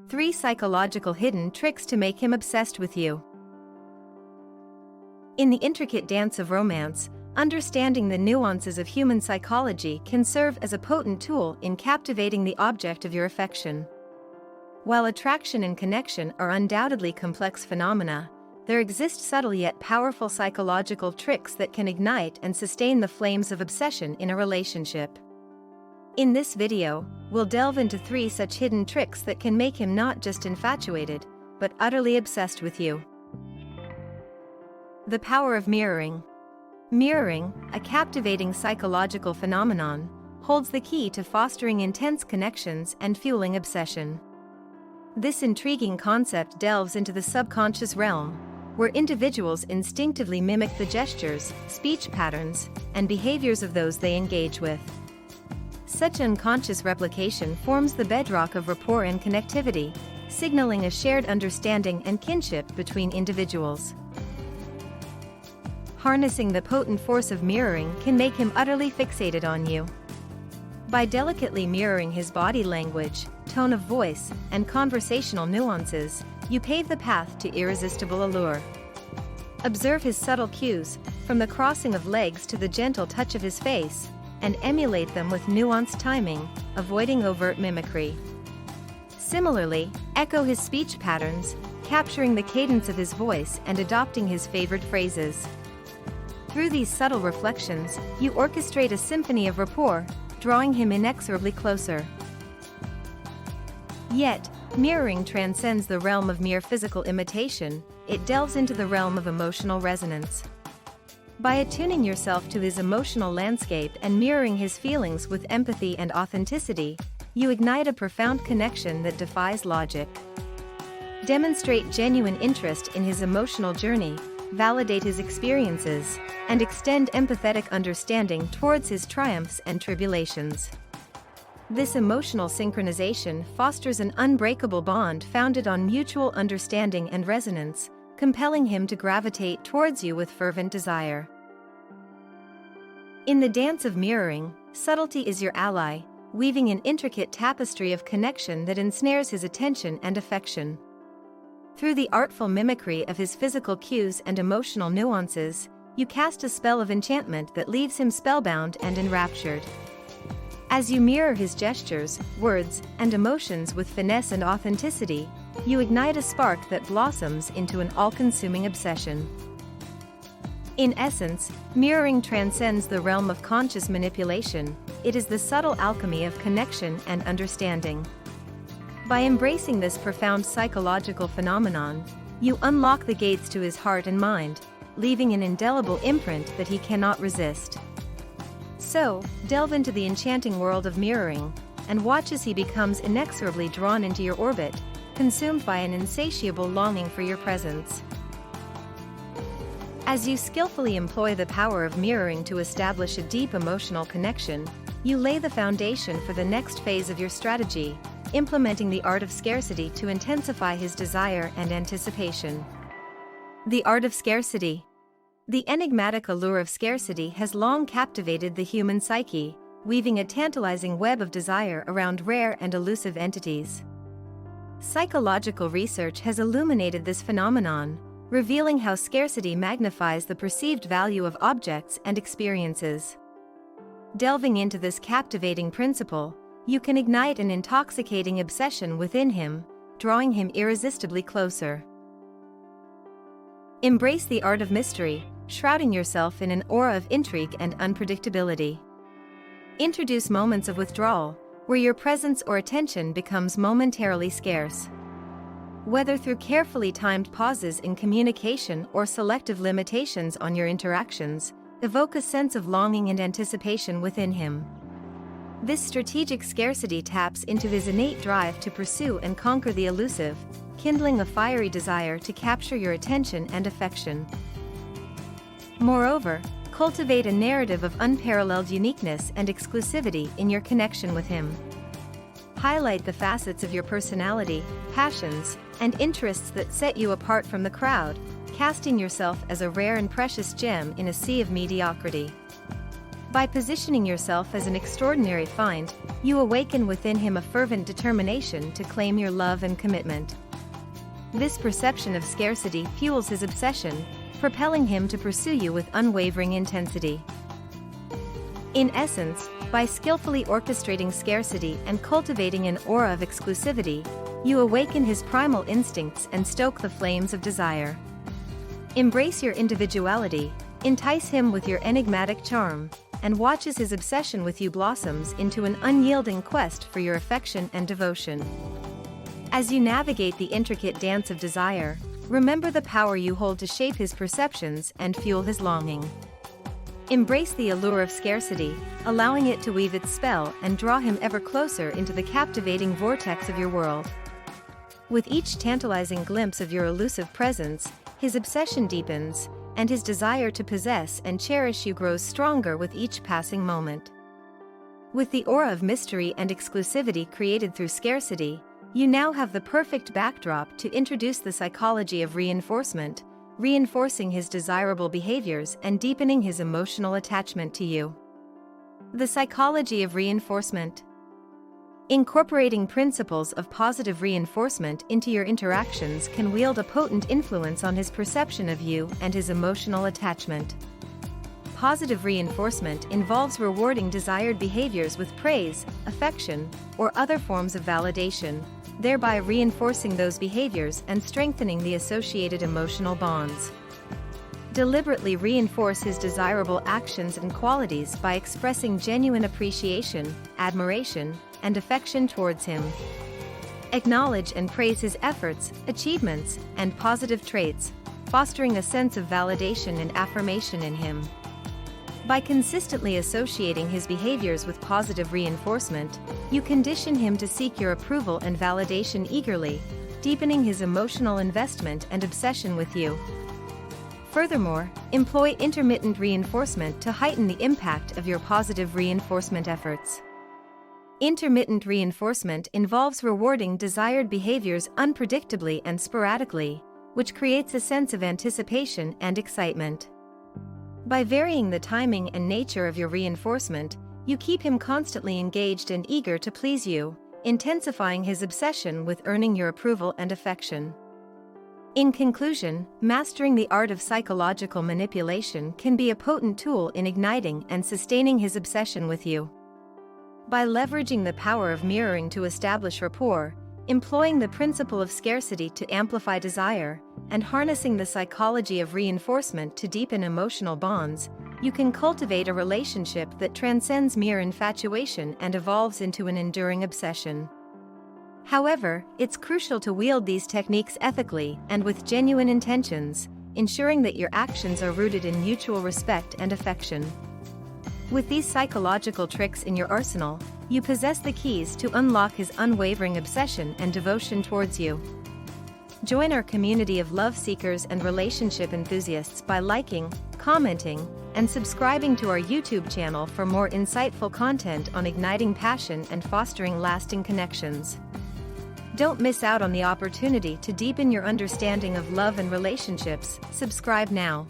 3 psychological hidden tricks to make him obsessed with you. In the intricate dance of romance, understanding the nuances of human psychology can serve as a potent tool in captivating the object of your affection. While attraction and connection are undoubtedly complex phenomena, there exist subtle yet powerful psychological tricks that can ignite and sustain the flames of obsession in a relationship. In this video, we'll delve into 3 such hidden tricks that can make him not just infatuated, but utterly obsessed with you. The power of mirroring. Mirroring, a captivating psychological phenomenon, holds the key to fostering intense connections and fueling obsession. This intriguing concept delves into the subconscious realm, where individuals instinctively mimic the gestures, speech patterns, and behaviors of those they engage with. Such unconscious replication forms the bedrock of rapport and connectivity, signaling a shared understanding and kinship between individuals. Harnessing the potent force of mirroring can make him utterly fixated on you. By delicately mirroring his body language, tone of voice, and conversational nuances, you pave the path to irresistible allure. Observe his subtle cues, from the crossing of legs to the gentle touch of his face, and emulate them with nuanced timing, avoiding overt mimicry. Similarly, echo his speech patterns, capturing the cadence of his voice and adopting his favorite phrases. Through these subtle reflections, you orchestrate a symphony of rapport, drawing him inexorably closer. Yet, mirroring transcends the realm of mere physical imitation, it delves into the realm of emotional resonance. By attuning yourself to his emotional landscape and mirroring his feelings with empathy and authenticity, you ignite a profound connection that defies logic. Demonstrate genuine interest in his emotional journey, validate his experiences, and extend empathetic understanding towards his triumphs and tribulations. This emotional synchronization fosters an unbreakable bond founded on mutual understanding and resonance, compelling him to gravitate towards you with fervent desire. In the dance of mirroring, subtlety is your ally, weaving an intricate tapestry of connection that ensnares his attention and affection. Through the artful mimicry of his physical cues and emotional nuances, you cast a spell of enchantment that leaves him spellbound and enraptured. As you mirror his gestures, words, and emotions with finesse and authenticity, you ignite a spark that blossoms into an all-consuming obsession. In essence, mirroring transcends the realm of conscious manipulation, it is the subtle alchemy of connection and understanding. By embracing this profound psychological phenomenon, you unlock the gates to his heart and mind, leaving an indelible imprint that he cannot resist. So, delve into the enchanting world of mirroring, and watch as he becomes inexorably drawn into your orbit, consumed by an insatiable longing for your presence. As you skillfully employ the power of mirroring to establish a deep emotional connection, you lay the foundation for the next phase of your strategy, implementing the art of scarcity to intensify his desire and anticipation. The art of scarcity. The enigmatic allure of scarcity has long captivated the human psyche, weaving a tantalizing web of desire around rare and elusive entities. Psychological research has illuminated this phenomenon, revealing how scarcity magnifies the perceived value of objects and experiences. Delving into this captivating principle, you can ignite an intoxicating obsession within him, drawing him irresistibly closer. Embrace the art of mystery, shrouding yourself in an aura of intrigue and unpredictability. Introduce moments of withdrawal, where your presence or attention becomes momentarily scarce. Whether through carefully timed pauses in communication or selective limitations on your interactions, evoke a sense of longing and anticipation within him. This strategic scarcity taps into his innate drive to pursue and conquer the elusive, kindling a fiery desire to capture your attention and affection. Moreover, cultivate a narrative of unparalleled uniqueness and exclusivity in your connection with him. Highlight the facets of your personality, passions, and interests that set you apart from the crowd, casting yourself as a rare and precious gem in a sea of mediocrity. By positioning yourself as an extraordinary find, you awaken within him a fervent determination to claim your love and commitment. This perception of scarcity fuels his obsession, propelling him to pursue you with unwavering intensity. In essence, by skillfully orchestrating scarcity and cultivating an aura of exclusivity, you awaken his primal instincts and stoke the flames of desire. Embrace your individuality, entice him with your enigmatic charm, and watch as his obsession with you blossoms into an unyielding quest for your affection and devotion. As you navigate the intricate dance of desire, remember the power you hold to shape his perceptions and fuel his longing. Embrace the allure of scarcity, allowing it to weave its spell and draw him ever closer into the captivating vortex of your world. With each tantalizing glimpse of your elusive presence, his obsession deepens, and his desire to possess and cherish you grows stronger with each passing moment. With the aura of mystery and exclusivity created through scarcity, you now have the perfect backdrop to introduce the psychology of reinforcement, reinforcing his desirable behaviors and deepening his emotional attachment to you. The psychology of reinforcement. Incorporating principles of positive reinforcement into your interactions can wield a potent influence on his perception of you and his emotional attachment. Positive reinforcement involves rewarding desired behaviors with praise, affection, or other forms of validation, thereby reinforcing those behaviors and strengthening the associated emotional bonds. Deliberately reinforce his desirable actions and qualities by expressing genuine appreciation, admiration, and affection towards him. Acknowledge and praise his efforts, achievements, and positive traits, fostering a sense of validation and affirmation in him. By consistently associating his behaviors with positive reinforcement, you condition him to seek your approval and validation eagerly, deepening his emotional investment and obsession with you. Furthermore, employ intermittent reinforcement to heighten the impact of your positive reinforcement efforts. Intermittent reinforcement involves rewarding desired behaviors unpredictably and sporadically, which creates a sense of anticipation and excitement. By varying the timing and nature of your reinforcement, you keep him constantly engaged and eager to please you, intensifying his obsession with earning your approval and affection. In conclusion, mastering the art of psychological manipulation can be a potent tool in igniting and sustaining his obsession with you. By leveraging the power of mirroring to establish rapport, employing the principle of scarcity to amplify desire, and harnessing the psychology of reinforcement to deepen emotional bonds, you can cultivate a relationship that transcends mere infatuation and evolves into an enduring obsession. However, it's crucial to wield these techniques ethically and with genuine intentions, ensuring that your actions are rooted in mutual respect and affection. With these psychological tricks in your arsenal, you possess the keys to unlock his unwavering obsession and devotion towards you. Join our community of love seekers and relationship enthusiasts by liking, commenting, and subscribing to our YouTube channel for more insightful content on igniting passion and fostering lasting connections. Don't miss out on the opportunity to deepen your understanding of love and relationships. Subscribe now.